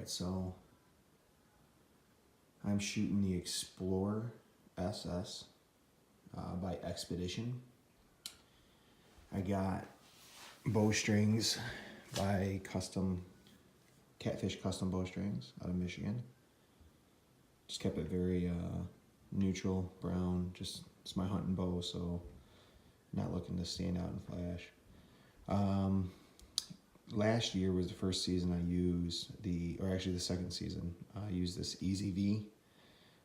Alright, so I'm shooting the Xplorer SS by Xpedition. I got bowstrings by Catfish Custom Bowstrings out of Michigan. Just kept it very neutral, brown. Just it's my hunting bow, so not looking to stand out and flash. Last year was the first season I used the second season, I used this EZV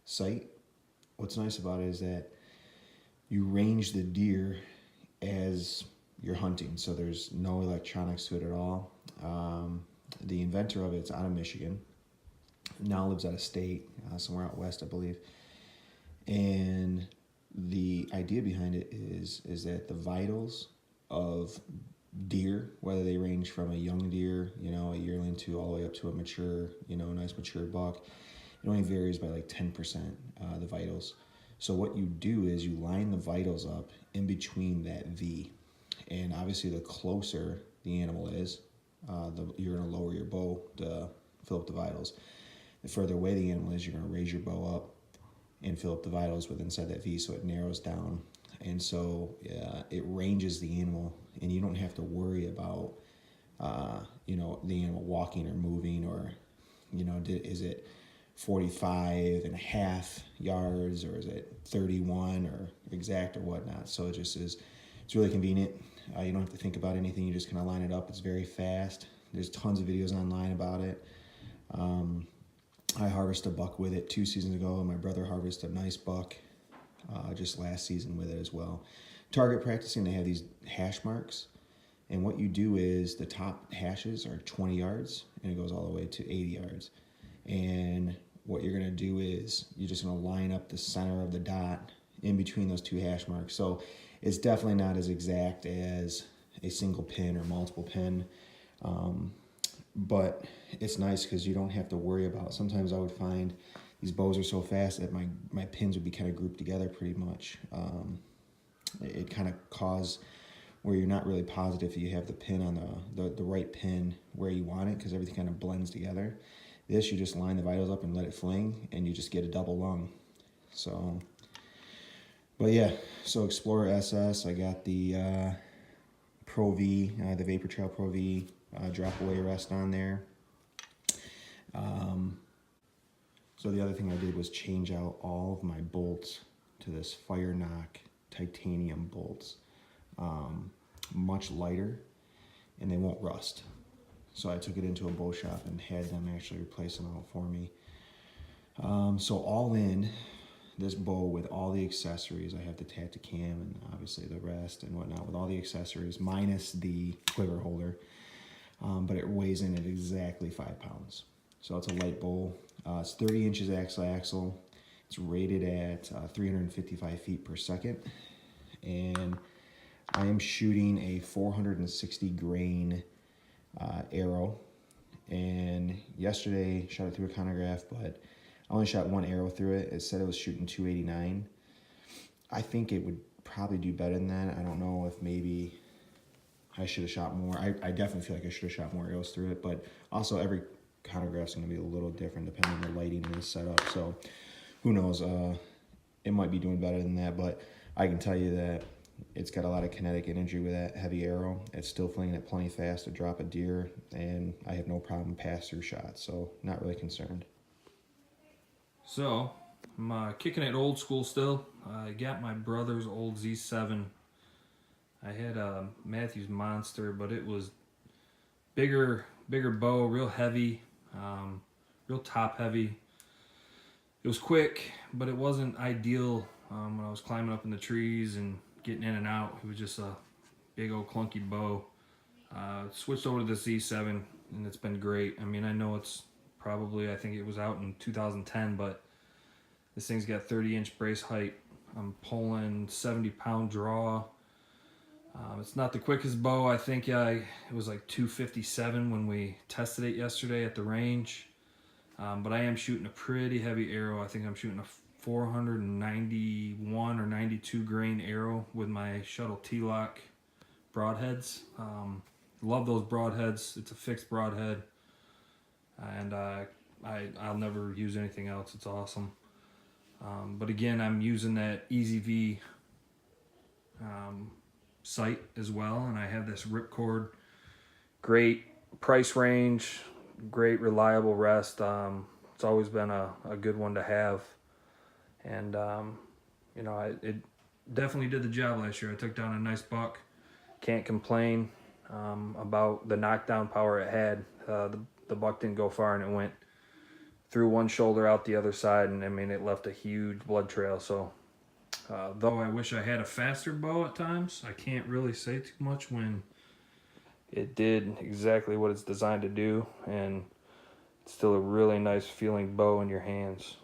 sight. What's nice about it is that you range the deer as you're hunting, so there's no electronics to it at all. The inventor of it's out of Michigan, now lives out of state, somewhere out west, I believe. And the idea behind it is that the vitals of deer, whether they range from a young deer, a yearling, to all the way up to a mature, nice mature buck, it only varies by like 10%, the vitals. So what you do is you line the vitals up in between that V. And obviously the closer the animal is, you're gonna lower your bow to fill up the vitals. The further away the animal is, you're gonna raise your bow up and fill up the vitals with inside that V, so it narrows down. And so it ranges the animal, and you don't have to worry about, the animal walking or moving, or, is it 45.5 yards, or is it 31 or exact or whatnot. So it just is, it's really convenient. You don't have to think about anything. You just kind of line it up. It's very fast. There's tons of videos online about it. I harvested a buck with it 2 seasons ago, and my brother harvested a nice buck just last season with it as well. Target practicing, they have these hash marks, and what you do is the top hashes are 20 yards and it goes all the way to 80 yards. And what you're gonna do is you're just gonna line up the center of the dot in between those 2 hash marks. So it's definitely not as exact as a single pin or multiple pin, but it's nice because you don't have to worry about, sometimes I would find these bows are so fast that my pins would be kind of grouped together pretty much. It kind of cause where you're not really positive if you have the pin on the right pin where you want it, because everything kind of blends together. This, you just line the vitals up and let it fling, and you just get a double lung. So, but yeah, so Xplorer SS, I got the Pro V, the Vapor Trail Pro V drop away rest on there. So the other thing I did was change out all of my bolts to this Fire Knock titanium bolts. Much lighter, and they won't rust. So I took it into a bow shop and had them actually replace them out for me. So all in, this bow with all the accessories, I have the Tacticam and obviously the rest and whatnot, with all the accessories minus the quiver holder, but it weighs in at exactly 5 pounds. So it's a light bow. It's 30 inches axle. It's rated at 355 feet per second, and I am shooting a 460 grain arrow. And yesterday shot it through a chronograph, but I only shot 1 arrow through it. It said it was shooting 289. I think it would probably do better than that. I don't know if maybe I should have shot more. I definitely feel like I should have shot more arrows through it, but also every chronograph's going to be a little different depending on the lighting and the setup. So who knows? It might be doing better than that, but I can tell you that it's got a lot of kinetic energy with that heavy arrow. It's still flinging it plenty fast to drop a deer, and I have no problem pass-through shots, so not really concerned. So, I'm kicking it old school still. I got my brother's old Z7. I had a Matthews Monster, but it was bigger bow, real heavy, real top heavy. It was quick, but it wasn't ideal when I was climbing up in the trees and getting in and out. It was just a big old clunky bow. Switched over to the Z7, and it's been great. I mean, I know it's probably, I think it was out in 2010, but this thing's got 30-inch brace height. I'm pulling 70-pound draw. It's not the quickest bow. I think it was like 257 when we tested it yesterday at the range. But I am shooting a pretty heavy arrow. I think I'm shooting a 491 or 92 grain arrow with my Shuttle T-Lock broadheads. Love those broadheads. It's a fixed broadhead. and I'll never use anything else. It's awesome. But again, I'm using that EasyV sight as well, and I have this ripcord. Great price range, great reliable rest. It's always been a good one to have, and you know, it definitely did the job last year. I took down a nice buck. Can't complain about the knockdown power it had. The buck didn't go far, and it went through one shoulder out the other side, and I mean, it left a huge blood trail. So though I wish I had a faster bow at times, I can't really say too much when it did exactly what it's designed to do, and it's still a really nice feeling bow in your hands.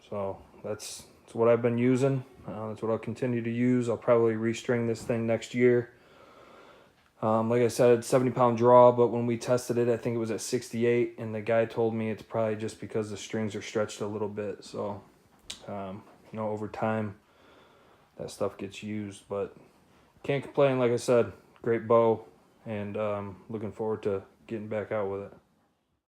So that's what I've been using. That's what I'll continue to use. I'll probably restring this thing next year. Like I said, 70-pound draw, but when we tested it, I think it was at 68, and the guy told me it's probably just because the strings are stretched a little bit. So, you know, over time, that stuff gets used, but can't complain. Like I said, great bow, and looking forward to getting back out with it.